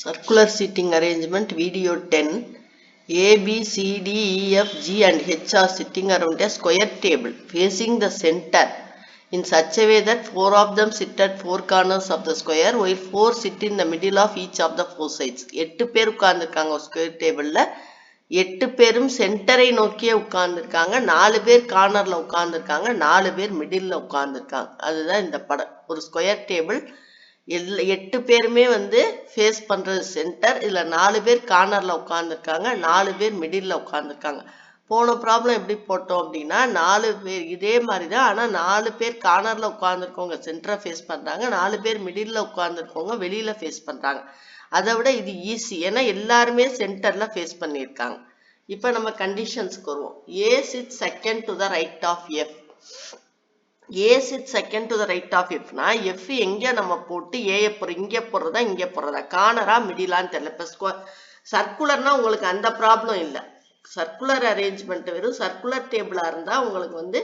Circular seating arrangement video 10. A, B, C, D, E, F, G and H are sitting around a square table facing the center in such a way that 4 of them sit at 4 corners of the square while 4 sit in the middle of each of the 4 sides. 8 பேர் உட்கார்ந்துருக்காங்க square டேபிள்ல. 8 பேரும் சென்டரை நோக்கியே உட்கார்ந்துருக்காங்க. 4 பேர் கார்னர்ல உட்கார்ந்துருக்காங்க. 4 பேர் மிடில்ல உட்கார்ந்துருக்காங்க. அதுதான் இந்த படம். ஒரு ஸ்கொயர் டேபிள் 8 பேருமே ஃபேஸ் பண்றது சென்டர். இதுல 4 பேர் கார்னர்ல உட்கார்ந்துருக்காங்க, 4 பேர் மிடில்ல உட்கார்ந்துருக்காங்க. போன ப்ராப்ளம் எப்படி போட்டோம் அப்படின்னா 4 பேர் இதே மாதிரி தான். ஆனா 4 பேர் கார்னர்ல உட்கார்ந்துருக்கவங்க சென்டரை ஃபேஸ் பண்றாங்க, 4 பேர் மிடில்ல உட்கார்ந்துருக்கவங்க வெளியில ஃபேஸ் பண்றாங்க. அதை விட இது ஈஸி, ஏன்னா எல்லாருமே சென்டர்ல ஃபேஸ் பண்ணியிருக்காங்க. இப்ப நம்ம கண்டிஷன்ஸ்க்கு வருவோம். A sits second to the right of F. A sits second to the right of F னா F எங்க நம்ம போட்டு A இங்க போடுறதா இங்க போடுறதா, கார்னரா மிடிலான்னு தெரியல. இப்ப சர்க்குலர்னா உங்களுக்கு அந்த ப்ராப்ளம் இல்லை. சர்க்குலர் அரேஞ்ச்மெண்ட் வெறும் சர்க்குலர் டேபிளா இருந்தா உங்களுக்கு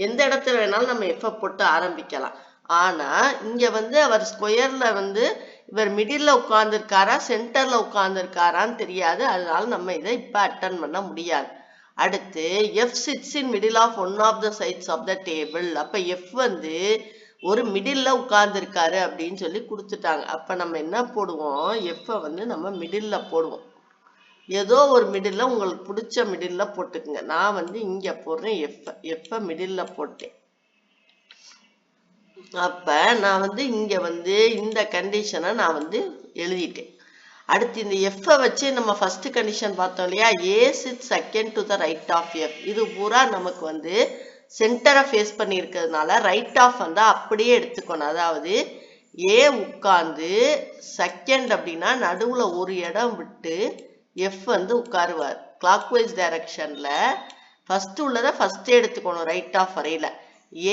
எந்த இடத்துல வேணாலும் நம்ம F போட்டு ஆரம்பிக்கலாம். ஆனா இங்க அவர் ஸ்கொயர்ல இவர் மிடில்ல உட்கார்ந்துருக்காரா சென்டர்ல உட்கார்ந்துருக்காரான்னு தெரியாது. அதனால நம்ம இதை இப்ப அட்டன் பண்ண முடியாது. அடுத்து F sits in middle of one of the sides of the table. அப்ப F ஒரு மிடில்ல உட்கார்ந்துருக்காரு அப்படின்னு சொல்லி கொடுத்துட்டாங்க. அப்ப நம்ம என்ன போடுவோம், F நம்ம மிடில்ல போடுவோம். ஏதோ ஒரு மிடில்ல உங்களுக்கு பிடிச்ச மிடில்ல போட்டுக்குங்க. நான் இங்க போடுறேன் F மிடில்ல போட்டேன். அப்ப நான் இங்க இந்த கண்டிஷனை நான் எழுதிட்டேன். அடுத்து இந்த F வச்சு நம்ம ஃபர்ஸ்ட் கண்டிஷன் பார்த்தோம் இல்லையா, A sits second to the right of F. இது பூரா நமக்கு சென்டரை ஃபேஸ் பண்ணி இருக்கிறதுனால ரைட் ஆஃப் அப்படியே எடுத்துக்கணும். அதாவது A உட்கார்ந்து செகண்ட் அப்படின்னா நடுவுல ஒரு இடம் விட்டு F உட்காருவார். கிளாக் வைஸ் டைரக்ஷன்ல ஃபர்ஸ்ட் உள்ளதை ஃபர்ஸ்டே எடுத்துக்கணும். ரைட் ஆஃப் வரையில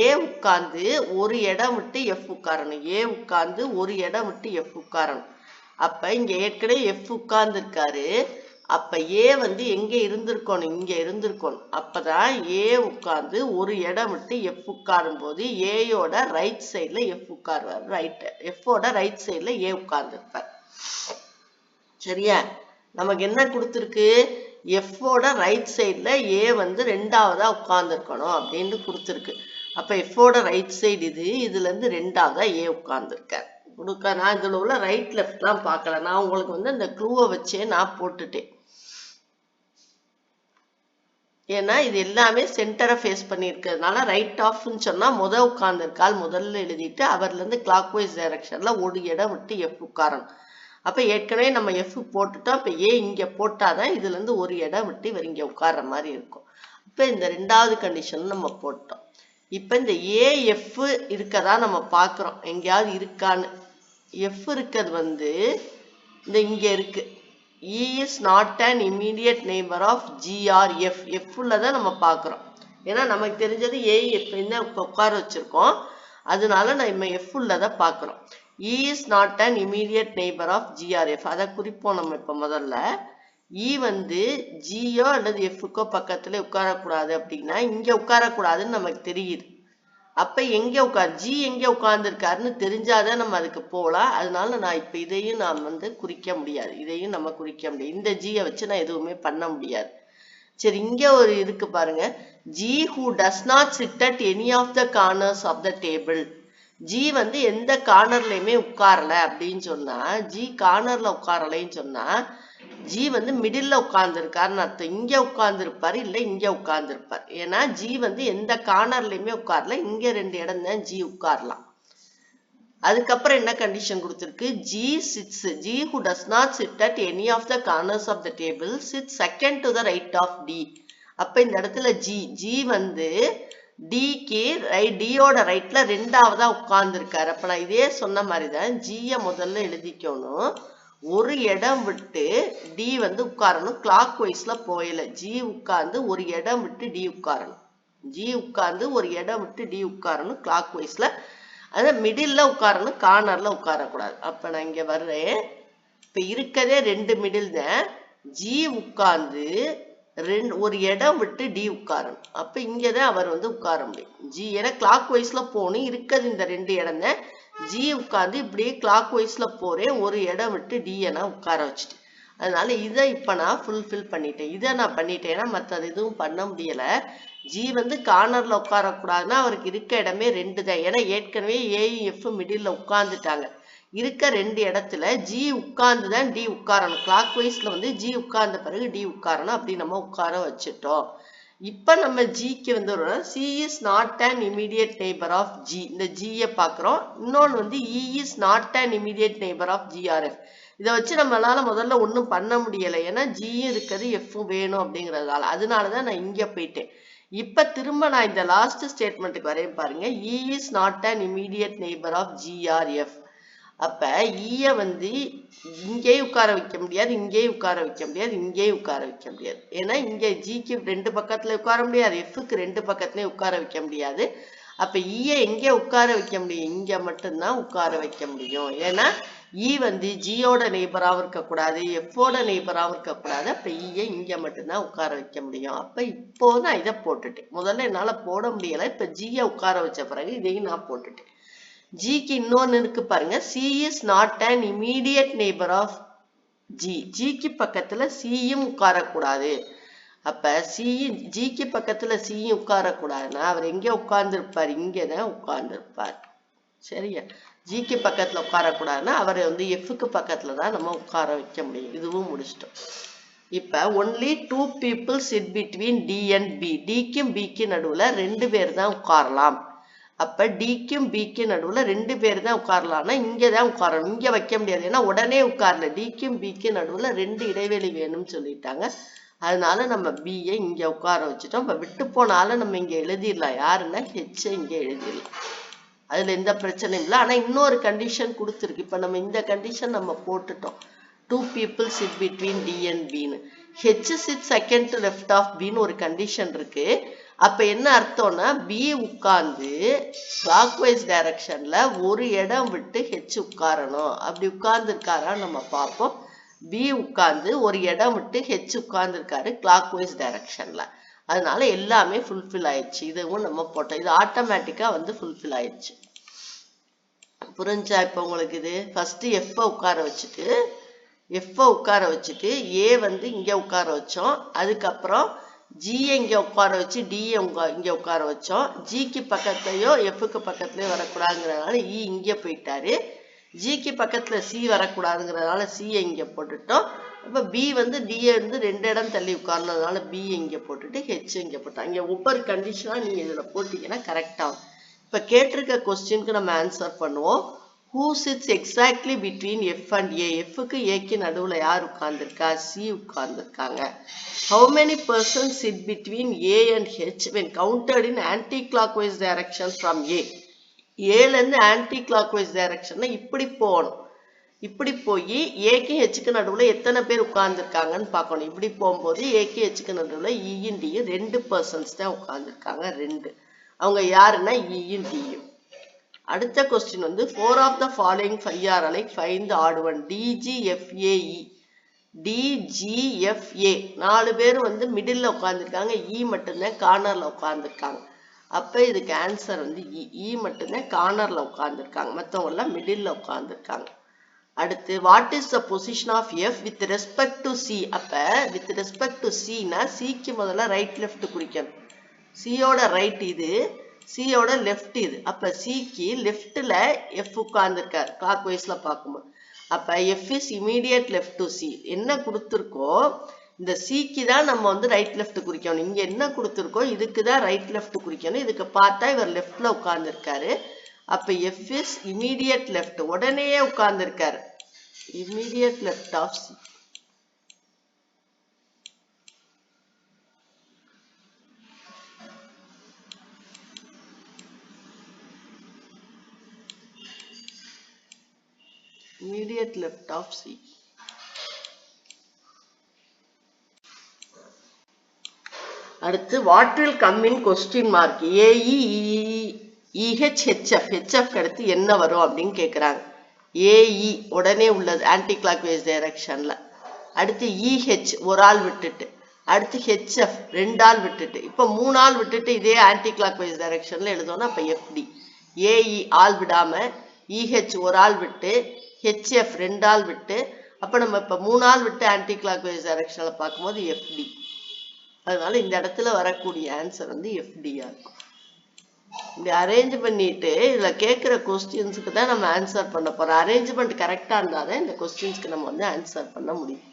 A உட்கார்ந்து ஒரு இடம் விட்டு F உட்காரணும். A உட்கார்ந்து ஒரு இடம் விட்டு F உட்காரணும். அப்ப இங்க ஏற்கனவே F உட்கார்ந்து இருக்காரு. அப்ப A எங்க இருந்திருக்கணும், இங்க இருந்திருக்கணும். அப்பதான் A உட்கார்ந்து ஒரு இடம் விட்டு F உட்காரும் போது ஏயோட ரைட் சைட்ல F உட்காருவார். F ஓட ரைட் சைட்ல A உட்கார்ந்து இருப்பார். சரியா? நமக்கு என்ன கொடுத்துருக்கு, F ஓட ரைட் சைட்ல A ரெண்டாவதா உட்கார்ந்து இருக்கணும் அப்படின்னு கொடுத்துருக்கு. அப்ப F ஓட ரைட் சைடு இதுல இருந்து ரெண்டாவதா A உட்கார்ந்து இருக்கார். நான் இதுல உள்ள ரைட் லெஃப்ட்லாம் பார்க்கல. நான் உங்களுக்கு இந்த க்ளூவை வச்சே நான் போட்டுட்டேன். ஏன்னா இது எல்லாமே சென்டரை ஃபேஸ் பண்ணி இருக்கிறதுனால ரைட் ஆஃப்னு சொன்னா உட்கார்ந்துருக்கால் முதல்ல எழுதிட்டு அவர்ல இருந்து கிளாக் வைஸ் டைரக்ஷன்ல ஒரு இடம் விட்டு F உட்காரணும். அப்ப ஏற்கனவே நம்ம F போட்டுட்டோம். அப்ப A இங்க போட்டாதான் இதுல இருந்து ஒரு இடம் விட்டு இவர் இங்க உட்கார்ற மாதிரி இருக்கும். இப்ப இந்த ரெண்டாவது கண்டிஷன் நம்ம போட்டோம். இப்ப இந்த AF இருக்கதா நம்ம பாக்குறோம், எங்கேயாவது இருக்கான்னு. F இருக்கிறது இந்த இங்க இருக்கு. E is not an immediate neighbor of G or F. F உள்ளதான் நம்ம பாக்குறோம். ஏன்னா நமக்கு தெரிஞ்சது A F உட்கார வச்சிருக்கோம். அதனால நம்ம F உள்ளதை பாக்குறோம். E is not an immediate neighbor of G or F. அதை குறிப்போம் நம்ம இப்ப முதல்ல. E Gயோ அல்லது Fக்கோ பக்கத்துல உட்காரக்கூடாது அப்படின்னா இங்க உட்காரக்கூடாதுன்னு நமக்கு தெரியுது. அப்ப எங்க G எங்க உட்கார்ந்து இருக்காருன்னு தெரிஞ்சாதான் நம்ம அதுக்கு போகலாம். அதனால நான் இப்ப இதையும் நான் குறிக்க முடியாது, இதையும் நம்ம குறிக்க முடியாது. இந்த Gயை வச்சு நான் எதுவுமே பண்ண முடியாது. சரி, இங்க ஒரு இருக்கு பாருங்க. G who does not sit at any of the corners of the table. G எந்த கார்னர்லயுமே உட்காரல அப்படின்னு சொன்னா, G கார்னர்ல உட்காரலைன்னு சொன்னா G மிடில்ல உட்கார்ந்து இருக்காருன்னு அர்த்தம். இங்க உட்கார்ந்து இருப்பாரு, இல்ல இங்க உட்கார்ந்து இருப்பார். ஏன்னா G எந்த கார்னர்லயுமே உட்காரல, இங்க ரெண்டு இடம் தான் G உட்காரலாம். அதுக்கப்புறம் என்ன கண்டிஷன் கொடுத்திருக்கு, G who does not sit at any of the corners of the table sits second to the right of D. அப்ப இந்த இடத்துல G Dக்கு Dயோட ரைட்ல ரெண்டாவதா உட்கார்ந்து இருக்காரு. அப்ப நான் இதே சொன்ன மாதிரிதான் Gய முதல்ல எழுதிக்கணும். ஒரு இடம் விட்டு D உட்காரணும். கிளாக் வைஸ்ல போயில G உட்கார்ந்து ஒரு இடம் விட்டு D உட்காரணும். G உட்கார்ந்து ஒரு இடம் விட்டு D உட்காரணும் கிளாக் வைஸ்ல. அத மிடில்ல உட்காரணும், கார்னர்ல உட்காரக்கூடாது. அப்ப நான் இங்க வர்றேன். இப்ப இருக்கதே ரெண்டு மிடில் தான். G உட்கார்ந்து ஒரு இடம் விட்டு D உட்காரணும். அப்ப இங்கதான் அவர் உட்கார முடியும். G ஏன்னா கிளாக் வைஸ்ல போகணும். இருக்கிறது இந்த ரெண்டு இடம் தான். ஜி உட்கார்ந்து இப்படியே கிளாக் வைஸ்ல போறேன், ஒரு இடம் விட்டு டியை நான் உட்கார வச்சுட்டு. அதனால இதை இப்ப நான் ஃபுல்ஃபில் பண்ணிட்டேன். இதை நான் பண்ணிட்டேன்னா மற்றது எதுவும் பண்ண முடியல. ஜி வந்து கார்னர்ல உட்காரக்கூடாதுன்னா அவருக்கு இருக்க இடமே 2 தான். ஏன்னா ஏற்கனவே ஏஎஃப் மிடில் உட்கார்ந்துட்டாங்க. இருக்க 2 இடத்துல ஜி உட்கார்ந்து தான் டி உட்காரணும். கிளாக் வைஸ்ல வந்து ஜி உட்கார்ந்த பிறகு டி உட்காரணும். அப்படி நம்ம உட்கார வச்சுட்டோம். இப்ப நம்ம ஜிக்கு வந்து C is not an immediate neighbour of G. இந்த ஜியை பாக்குறோம். இன்னொன்னு வந்து E is not an immediate neighbour of GRF. இதை வச்சு நம்மளால முதல்ல ஒன்றும் பண்ண முடியலை. ஏன்னா ஜியும் இருக்கிறது எஃப்பும் வேணும் அப்படிங்கிறதால. அதனாலதான் நான் இங்க போயிட்டேன். இப்ப திரும்ப நான் இந்த லாஸ்ட் ஸ்டேட்மெண்ட்டுக்கு வரையும் பாருங்க. E is not an immediate neighbour of GRF. அப்ப ஈய வந்து இங்கேயும் உட்கார வைக்க முடியாது, இங்கேயும் உட்கார வைக்க முடியாது, இங்கேயும் உட்கார வைக்க முடியாது. ஏன்னா இங்க ஜிக்கு 2 பக்கத்துல உட்கார முடியாது, எஃப்க்கு 2 பக்கத்துலயும் உட்கார வைக்க முடியாது. அப்ப ஈய எங்கே உட்கார வைக்க முடியும்? இங்க மட்டும்தான் உட்கார வைக்க முடியும். ஏன்னா இ வந்து ஜியோட நெய்பராகவும் இருக்கக்கூடாது, எஃபோட நெய்பராகவும் இருக்கக்கூடாது. அப்ப ஈய இங்க மட்டும்தான் உட்கார வைக்க முடியும். அப்ப இப்போ நான் இதை போட்டுட்டேன். முதல்ல என்னால போட முடியல. இப்ப ஜியை உட்கார வச்ச பிறகு இதையும் நான் போட்டுட்டேன். ஜிக்கு இன்னொன்னு இருக்கு பாருங்க. C is not an immediate neighbour of G. ஜிக்கு பக்கத்துல சியும் உட்காரக்கூடாது. அப்ப ஜிக்கு பக்கத்துல சியும் உட்காரக்கூடாதுன்னா அவர் எங்க உட்கார்ந்து இருப்பார்? இங்கதான் உட்கார்ந்து இருப்பார். சரியா? ஜிக்கு பக்கத்துல உட்காரக்கூடாதுன்னா அவரை வந்து எஃப்க்கு பக்கத்துலதான் நம்ம உட்கார வைக்க முடியும். இதுவும் முடிச்சிட்டோம். இப்ப only 2 people sit between D and B. டிக்கும் பிக்கும் நடுவுல 2 பேர் தான் உட்காரலாம். அப்ப டிக்கும் பிக்கு நடுவுல 2 பேர் தான் உட்காரலாம்னா இங்கதான் உட்காரணும். இங்க வைக்க முடியாது. ஏன்னா உடனே உட்காரல. டிக்கும் பிக்கு நடுவுல 2 இடைவெளி வேணும்னு சொல்லிட்டாங்க. அதனால நம்ம பியை இங்க உட்கார வச்சுட்டோம். இப்ப விட்டு போனாலும் நம்ம இங்க எழுதிடலாம். யாருன்னா ஹெச் இங்க எழுதிடலாம். அதுல எந்த பிரச்சனையும் இல்லை. ஆனா இன்னொரு கண்டிஷன் கொடுத்துருக்கு. இப்ப நம்ம இந்த கண்டிஷன் நம்ம போட்டுட்டோம். 2 people sit between D and பின்னு. H sit second to left of பின்னு ஒரு கண்டிஷன் இருக்கு. அப்ப என்ன அர்த்தம்னா பி உட்கார்ந்து கிளாக் வைஸ் டைரக்ஷன்ல ஒரு இடம் விட்டு ஹெச் உட்காரணும். அப்படி உட்கார்ந்து இருக்காரா நம்ம பார்ப்போம். பி உட்கார்ந்து ஒரு இடம் விட்டு ஹெச் உட்கார்ந்து இருக்காரு கிளாக் வைஸ் டைரக்ஷன்ல. அதனால எல்லாமே ஃபுல்ஃபில் ஆயிடுச்சு. இதுவும் நம்ம போட்டோம். இது ஆட்டோமேட்டிக்கா வந்து ஃபுல்ஃபில் ஆயிடுச்சு. புரிஞ்சா இப்ப உங்களுக்கு? இது ஃபர்ஸ்ட் எஃப் உட்கார வச்சுட்டு ஏ வந்து இங்க உட்கார வச்சோம். அதுக்கப்புறம் ஜி இங்க உட்கார வச்சு டி இங்க உட்கார வச்சோம். ஜிக்கு பக்கத்துலயோ எஃப்க்கு பக்கத்துலயோ வரக்கூடாதுங்கிறதுனால இ இங்க போயிட்டாரு. ஜிக்கு பக்கத்துல சி வரக்கூடாதுங்கிறதுனால சி இங்க போட்டுட்டோம். அப்ப பி வந்து டி வந்து 2 இடம் தள்ளி உட்கார்ந்ததுனால பி இங்க போட்டுட்டு ஹெச் இங்க போட்டோம். இங்க ஒவ்வொரு கண்டிஷனா நீங்க இதுல போட்டீங்கன்னா கரெக்டா. இப்ப கேட்டிருக்க கொஸ்டினுக்கு நம்ம ஆன்சர் பண்ணுவோம். Who sits exactly between F and A? Fக்கு ஏக்கு நடுவுல யார் உட்கார்ந்துருக்கா? C உட்கார்ந்துருக்காங்க. How many persons sit between A and H when counted in anti-clockwise direction from A? ஏல இருந்து anti-clockwise directionல இப்படி போகணும். இப்படி போய் ஏக்கு ஹெச்சுக்கு நடுவுல எத்தனை பேர் உட்கார்ந்துருக்காங்கன்னு பார்க்கணும். இப்படி போகும்போது ஏக்கு ஹெச்சுக்கு நடுவுல இயும் டியும் 2 persons தான் உட்கார்ந்துருக்காங்க. 2. அவங்க யாருன்னா இயும் டியும். அடுத்த கொஸ்டின் வந்து 4 of the following 5 are alike, find the odd one. DGFAE. DGFA 4 பேர் வந்து மிடில்ல உட்கார்ந்துருக்காங்க. இ மட்டும்தான் கார்னர்ல உட்கார்ந்துருக்காங்க. அப்ப இதுக்கு ஆன்சர் வந்து இ மட்டும்தான் கார்னர்ல உட்கார்ந்துருக்காங்க. மற்றவங்க எல்லாம் மிடில்ல உட்கார்ந்துருக்காங்க. அடுத்து what is the position of F with respect to C? அப்ப வித் ரெஸ்பெக்ட் டு சினா சிக்கு முதல்ல ரைட் லெஃப்ட் குறிக்கணும். சியோட ரைட் இது, சியோட லெஃப்ட் இது. அப்ப சிக்கு லெஃப்ட்ல எஃப் உட்கார்ந்துருக்காரு கிளாக் வைஸ்ல பார்க்கும்போது. அப்ப F is immediate left to C. என்ன கொடுத்துருக்கோ இந்த சிக்கு தான் நம்ம வந்து ரைட் லெஃப்ட் குறிக்கணும். இங்க என்ன கொடுத்துருக்கோ இதுக்கு தான் ரைட் லெஃப்ட் குறிக்கணும். இதுக்கு பார்த்தா இவர் லெஃப்ட்ல உட்கார்ந்துருக்காரு. அப்ப எஃப் இஸ் இமீடியட் லெஃப்ட், உடனே உட்கார்ந்துருக்காரு. Immediate left of C. Immediate left of C. அடுத்து what will come in question mark? AE EH HF. HF அடுத்து என்ன வரும் அப்படின்னு கேக்குறாங்க. AE உடனே உள்ளது ஆன்டி கிளாக் வைஸ் டைரக்ஷன்ல. அடுத்து EH ஒரு ஆள் விட்டுட்டு, அடுத்து HF 2 ஆள் விட்டுட்டு, இப்ப 3 ஆள் விட்டுட்டு இதே ஆன்டி கிளாக் வைஸ் டைரக்ஷன்ல எழுதணும். அப்ப FD AE ஆள் விடாம EH ஒரு ஆள் விட்டு HF 2 ஆள் விட்டு அப்ப நம்ம இப்ப 3 ஆள் விட்டு ஆன்டி கிளாக் வைஸ் டைரக்ஷன்ல பார்க்கும்போது FD. அதனால இந்த இடத்துல வரக்கூடிய ஆன்சர் வந்து FD-யா இருக்கும். இப்படி அரேஞ்ச் பண்ணிட்டு இதுல கேட்கிற கொஸ்டின்ஸுக்கு தான் நம்ம ஆன்சர் பண்ண போறோம். அரேஞ்ச்மெண்ட் கரெக்டா இருந்தாதான் இந்த கொஸ்டின்ஸ்க்கு நம்ம வந்து ஆன்சர் பண்ண முடியும்.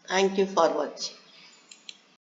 Thank you for watching.